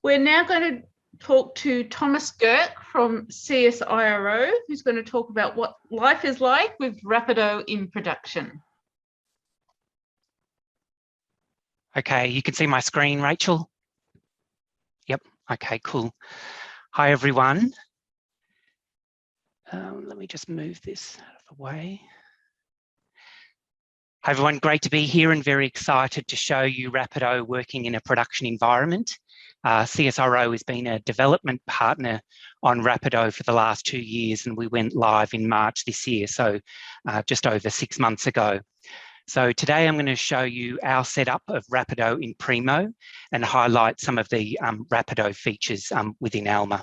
We're now going to talk to Thomas Girke from CSIRO, who's going to talk about what life is like with Rapido in production. Okay, you can see my screen, Rachel? Yep, okay, cool. Hi, everyone. Let me just move this out of the way. Hi, everyone, great to be here and very excited to show you Rapido working in a production environment. CSIRO has been a development partner on Rapido for the last 2 years, and we went live in March this year, so just over 6 months ago. So today I'm going to show you our setup of Rapido in Primo and highlight some of the Rapido features within Alma.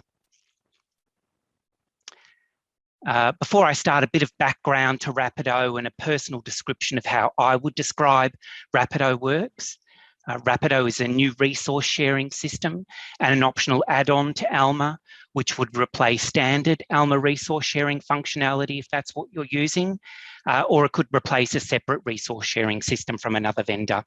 Before I start, a bit of background to Rapido and a personal description of how I would describe Rapido works. Rapido is a new resource sharing system and an optional add-on to Alma, which would replace standard Alma resource sharing functionality if that's what you're using, or it could replace a separate resource sharing system from another vendor.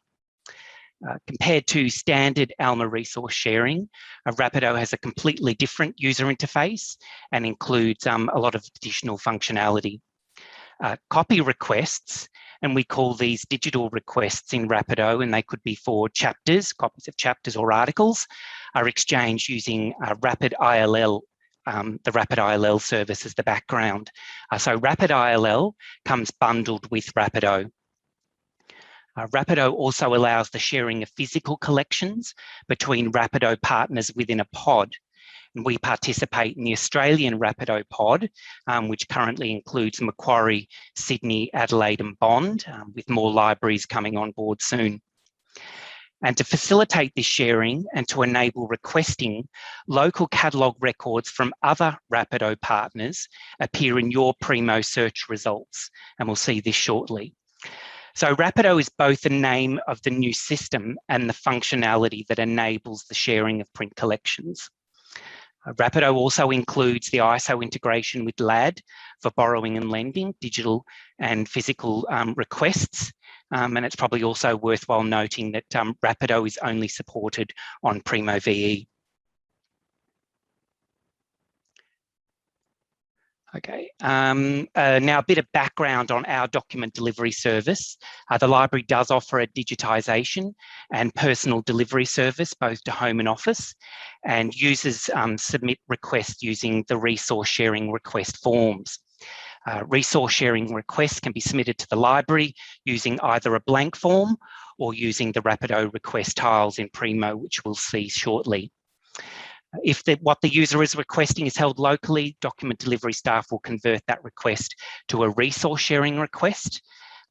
Compared to standard Alma resource sharing, Rapido has a completely different user interface and includes a lot of additional functionality. Copy requests, and we call these digital requests in Rapido, and they could be for chapters, copies of chapters or articles, are exchanged using Rapid ILL, the Rapid ILL service as the background. So Rapid ILL comes bundled with Rapido. Rapido also allows the sharing of physical collections between Rapido partners within a pod. And we participate in the Australian Rapido pod, which currently includes Macquarie, Sydney, Adelaide and Bond, with more libraries coming on board soon. And to facilitate this sharing and to enable requesting, local catalogue records from other Rapido partners appear in your Primo search results, and we'll see this shortly. So Rapido is both the name of the new system and the functionality that enables the sharing of print collections. Rapido also includes the ISO integration with LAD for borrowing and lending, digital and physical requests. And it's probably also worthwhile noting that Rapido is only supported on Primo VE. Okay, now a bit of background on our document delivery service. The library does offer a digitisation and personal delivery service, both to home and office, and users submit requests using the resource sharing request forms. Resource sharing requests can be submitted to the library using either a blank form or using the Rapido request tiles in Primo, which we'll see shortly. If what the user is requesting is held locally, document delivery staff will convert that request to a resource sharing request.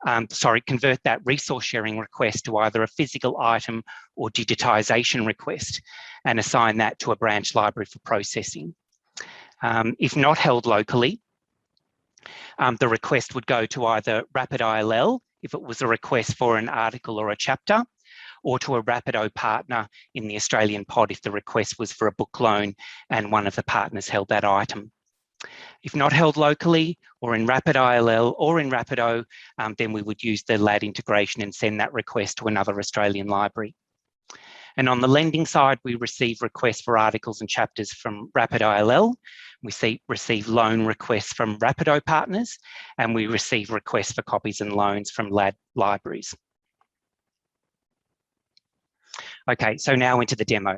Convert that resource sharing request to either a physical item or digitisation request and assign that to a branch library for processing. If not held locally, the request would go to either Rapid ILL, if it was a request for an article or a chapter, or to a Rapido partner in the Australian pod if the request was for a book loan and one of the partners held that item. If not held locally or in Rapid ILL or in Rapido, then we would use the LAD integration and send that request to another Australian library. And on the lending side, we receive requests for articles and chapters from Rapid ILL. We receive loan requests from Rapido partners, and we receive requests for copies and loans from LAD libraries. Okay, so now into the demo.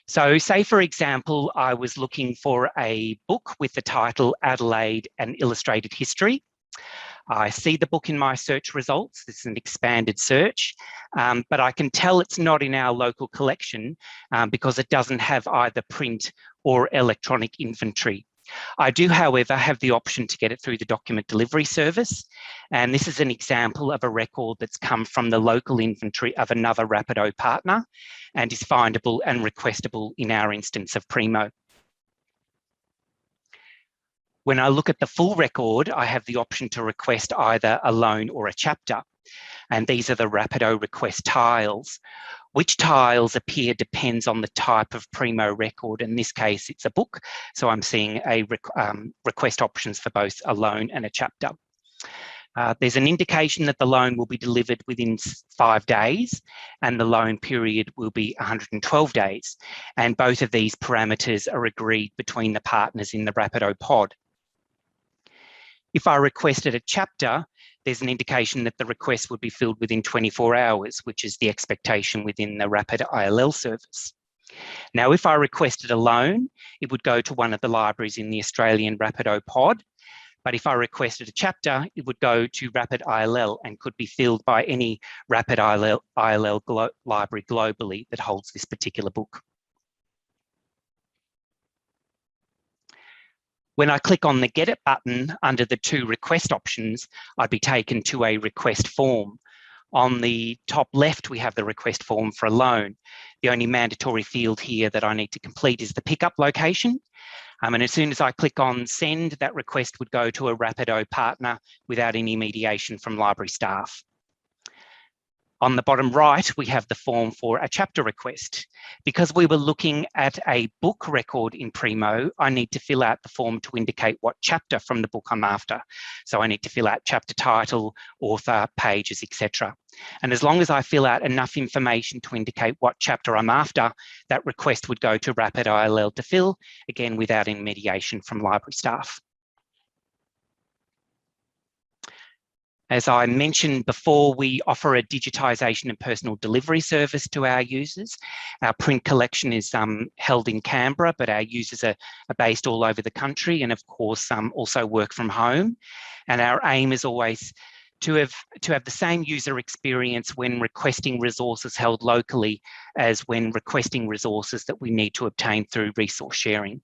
So say, for example, I was looking for a book with the title Adelaide, an Illustrated History. I see the book in my search results. This is an expanded search, but I can tell it's not in our local collection because it doesn't have either print or electronic inventory. I do, however, have the option to get it through the document delivery service. And this is an example of a record that's come from the local inventory of another Rapido partner and is findable and requestable in our instance of Primo. When I look at the full record, I have the option to request either a loan or a chapter. And these are the Rapido request tiles. Which tiles appear depends on the type of Primo record. In this case, it's a book. So I'm seeing a request options for both a loan and a chapter. There's an indication that the loan will be delivered within 5 days and the loan period will be 112 days. And both of these parameters are agreed between the partners in the Rapido pod. If I requested a chapter, there's an indication that the request would be filled within 24 hours, which is the expectation within the Rapid ILL service. Now, if I requested a loan, it would go to one of the libraries in the Australian Rapido pod. But if I requested a chapter, it would go to Rapid ILL and could be filled by any Rapid ILL library globally that holds this particular book. When I click on the Get It button under the 2 request options, I'd be taken to a request form. On the top left, we have the request form for a loan. The only mandatory field here that I need to complete is the pickup location. And as soon as I click on Send, that request would go to a Rapido partner without any mediation from library staff. On the bottom right, we have the form for a chapter request. Because we were looking at a book record in Primo, I need to fill out the form to indicate what chapter from the book I'm after. So I need to fill out chapter title, author, pages, etc. And as long as I fill out enough information to indicate what chapter I'm after, that request would go to Rapid ILL to fill, again, without any mediation from library staff. As I mentioned before, we offer a digitisation and personal delivery service to our users. Our print collection is held in Canberra, but our users are based all over the country and of course also work from home. And our aim is always to have the same user experience when requesting resources held locally as when requesting resources that we need to obtain through resource sharing.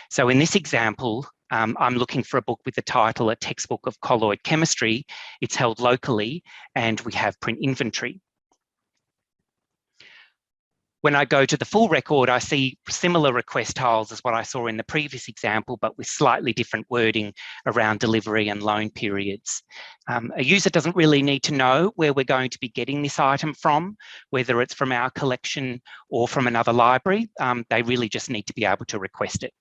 So in this example, I'm looking for a book with the title, A Textbook of Colloid Chemistry. It's held locally and we have print inventory. When I go to the full record, I see similar request tiles as what I saw in the previous example, but with slightly different wording around delivery and loan periods. A user doesn't really need to know where we're going to be getting this item from, whether it's from our collection or from another library. They really just need to be able to request it.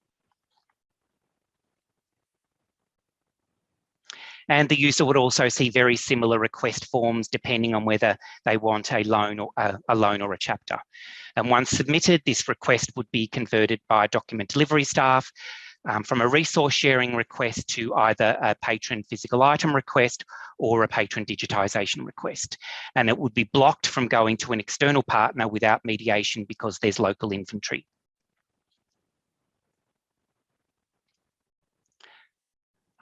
And the user would also see very similar request forms depending on whether they want a loan or a chapter. And once submitted, this request would be converted by document delivery staff from a resource sharing request to either a patron physical item request or a patron digitisation request. And it would be blocked from going to an external partner without mediation because there's local inventory.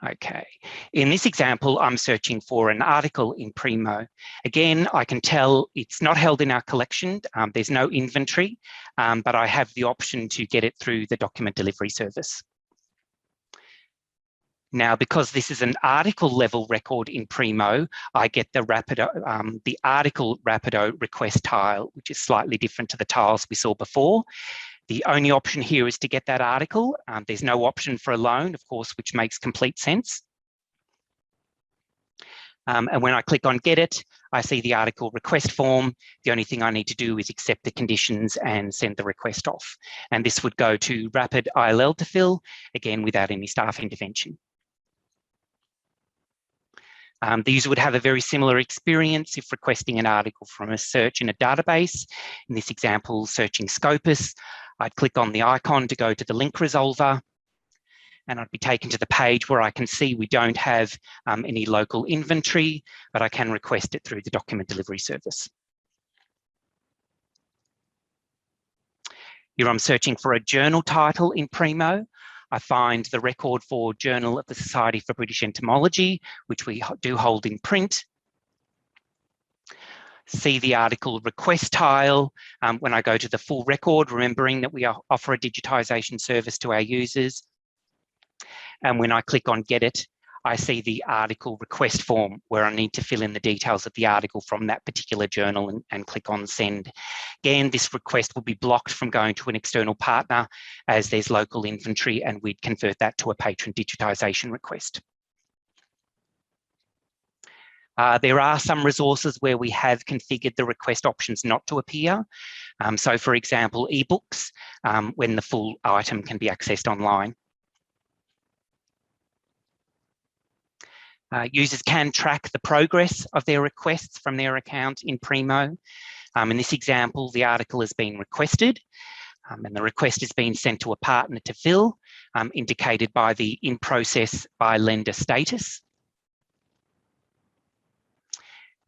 Okay, in this example, I'm searching for an article in Primo. Again, I can tell it's not held in our collection. There's no inventory, but I have the option to get it through the document delivery service. Now, because this is an article level record in Primo, I get the Rapido, the article Rapido request tile, which is slightly different to the tiles we saw before. The only option here is to get that article. There's no option for a loan, of course, which makes complete sense. And when I click on Get It, I see the article request form. The only thing I need to do is accept the conditions and send the request off. And this would go to Rapid ILL to fill, again, without any staff intervention. The user would have a very similar experience if requesting an article from a search in a database. In this example, searching Scopus, I'd click on the icon to go to the link resolver, and I'd be taken to the page where I can see we don't have any local inventory, but I can request it through the document delivery service. Here I'm searching for a journal title in Primo. I find the record for Journal of the Society for British Entomology, which we do hold in print. See the article request tile when I go to the full record, remembering that we offer a digitisation service to our users. And when I click on Get It, I see the article request form where I need to fill in the details of the article from that particular journal and click on Send. Again, this request will be blocked from going to an external partner as there's local inventory, and we'd convert that to a patron digitisation request. There are some resources where we have configured the request options not to appear. So for example, ebooks, when the full item can be accessed online. Users can track the progress of their requests from their account in Primo. In this example, the article has been requested and the request has been sent to a partner to fill, indicated by the in process by lender status.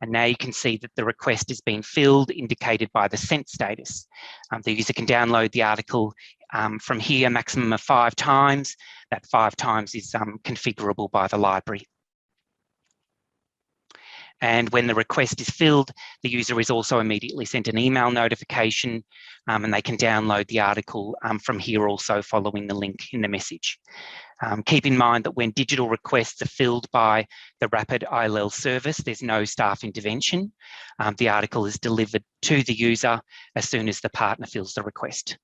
And now you can see that the request has been filled, indicated by the sent status. The user can download the article from here, a maximum of 5 times. That 5 times is configurable by the library. And when the request is filled, the user is also immediately sent an email notification and they can download the article from here also following the link in the message. Keep in mind that when digital requests are filled by the Rapid ILL service, there's no staff intervention. The article is delivered to the user as soon as the partner fills the request.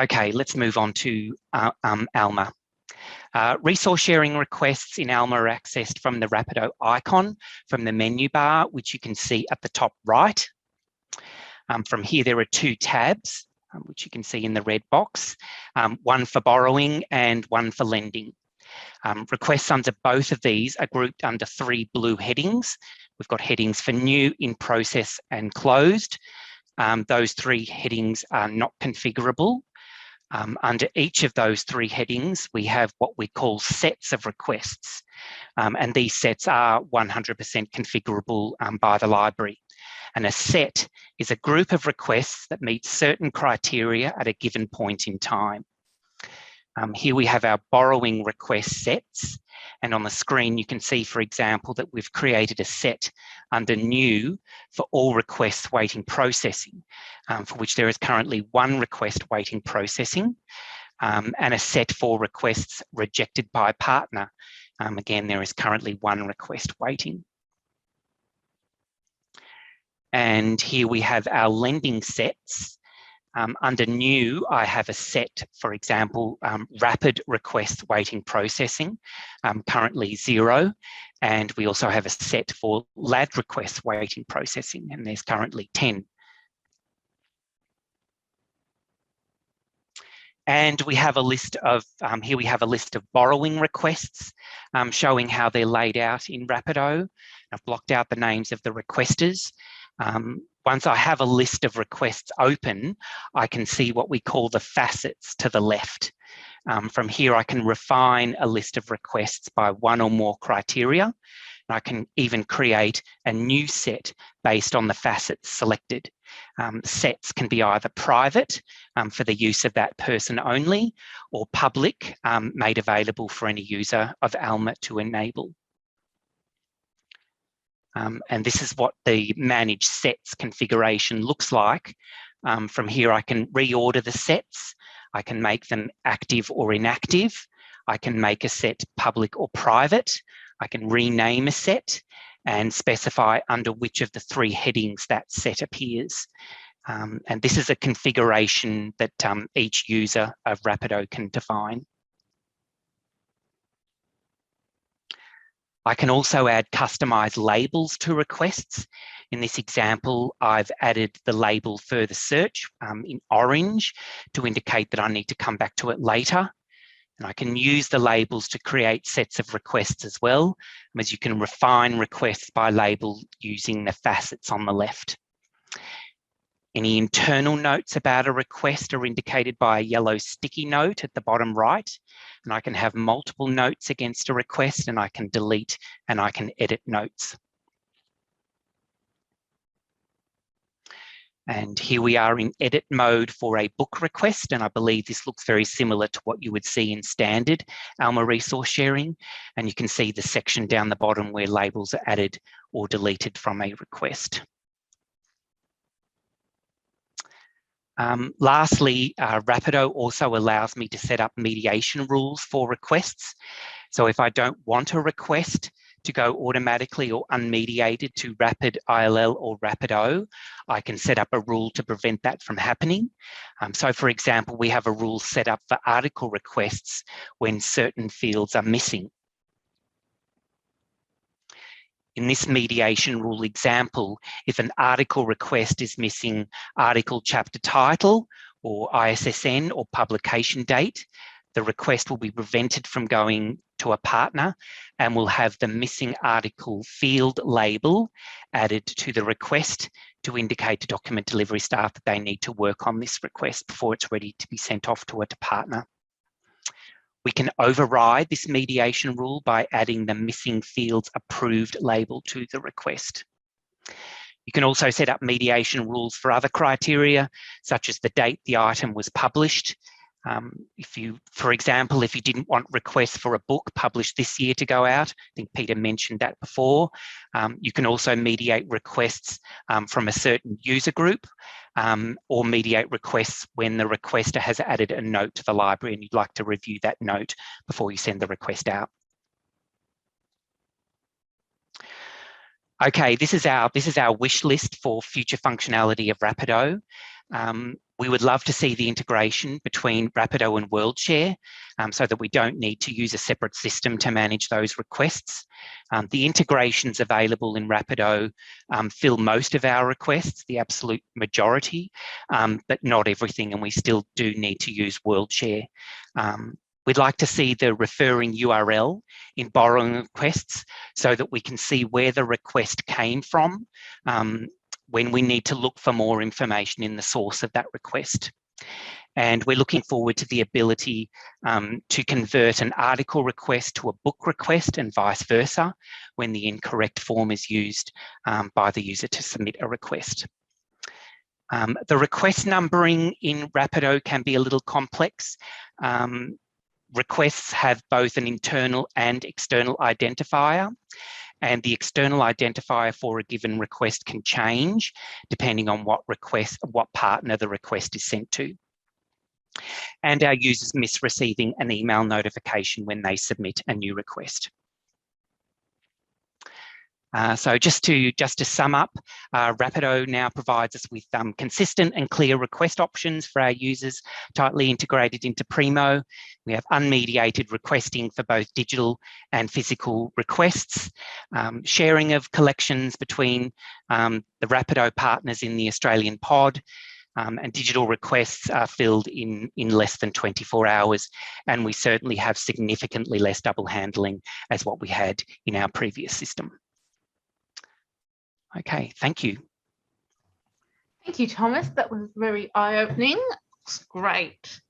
Okay, let's move on to ALMA. Resource sharing requests in ALMA are accessed from the Rapido icon from the menu bar, which you can see at the top right. From here, there are 2 tabs, which you can see in the red box, one for borrowing and one for lending. Requests under both of these are grouped under 3 blue headings. We've got headings for new, in process and closed. Those 3 headings are not configurable. Under each of those 3 headings, we have what we call sets of requests. And these sets are 100% configurable by the library. And a set is a group of requests that meet certain criteria at a given point in time. Here we have our borrowing request sets. And on the screen, you can see, for example, that we've created a set under new for all requests waiting processing, for which there is currently 1 request waiting processing, and a set for requests rejected by partner. Again, there is currently 1 request waiting. And here we have our lending sets. Under new, I have a set, for example, rapid request waiting processing, currently 0. And we also have a set for LAD request waiting processing, and there's currently 10. And we have a list of, here we have a list of borrowing requests showing how they're laid out in Rapido. I've blocked out the names of the requesters. Once I have a list of requests open, I can see what we call the facets to the left. From here, I can refine a list of requests by 1 or more criteria. And I can even create a new set based on the facets selected. Sets can be either private for the use of that person only, or public, made available for any user of ALMA to enable. And this is what the manage sets configuration looks like. From here, I can reorder the sets. I can make them active or inactive. I can make a set public or private. I can rename a set and specify under which of the 3 headings that set appears. And this is a configuration that each user of Rapido can define. I can also add customized labels to requests. In this example, I've added the label further search in orange to indicate that I need to come back to it later. And I can use the labels to create sets of requests as well, as you can refine requests by label using the facets on the left. Any internal notes about a request are indicated by a yellow sticky note at the bottom right. And I can have multiple notes against a request, and I can delete and I can edit notes. And here we are in edit mode for a book request. And I believe this looks very similar to what you would see in standard ALMA resource sharing. And you can see the section down the bottom where labels are added or deleted from a request. Lastly, Rapido also allows me to set up mediation rules for requests. So if I don't want a request to go automatically or unmediated to Rapid ILL or Rapido, I can set up a rule to prevent that from happening. So for example, we have a rule set up for article requests when certain fields are missing. In this mediation rule example, if an article request is missing article chapter title or ISSN or publication date, the request will be prevented from going to a partner and will have the missing article field label added to the request to indicate to document delivery staff that they need to work on this request before it's ready to be sent off to a partner. We can override this mediation rule by adding the missing fields approved label to the request. You can also set up mediation rules for other criteria, such as the date the item was published. For example, if you didn't want requests for a book published this year to go out, I think Peter mentioned that before, you can also mediate requests from a certain user group or mediate requests when the requester has added a note to the library and you'd like to review that note before you send the request out. Okay, this is our wish list for future functionality of Rapido. We would love to see the integration between Rapido and WorldShare so that we don't need to use a separate system to manage those requests. The integrations available in Rapido fill most of our requests, the absolute majority, but not everything, and we still do need to use WorldShare. We'd like to see the referring URL in borrowing requests so that we can see where the request came from when we need to look for more information in the source of that request. And we're looking forward to the ability to convert an article request to a book request and vice versa when the incorrect form is used by the user to submit a request. The request numbering in Rapido can be a little complex. Requests have both an internal and external identifier, and the external identifier for a given request can change depending on what partner the request is sent to. And our users miss receiving an email notification when they submit a new request. So just to sum up, Rapido now provides us with consistent and clear request options for our users, tightly integrated into Primo. We have unmediated requesting for both digital and physical requests, sharing of collections between the Rapido partners in the Australian pod, and digital requests are filled in less than 24 hours. And we certainly have significantly less double handling as what we had in our previous system. Okay, thank you. Thank you, Thomas. That was very eye-opening. Looks great.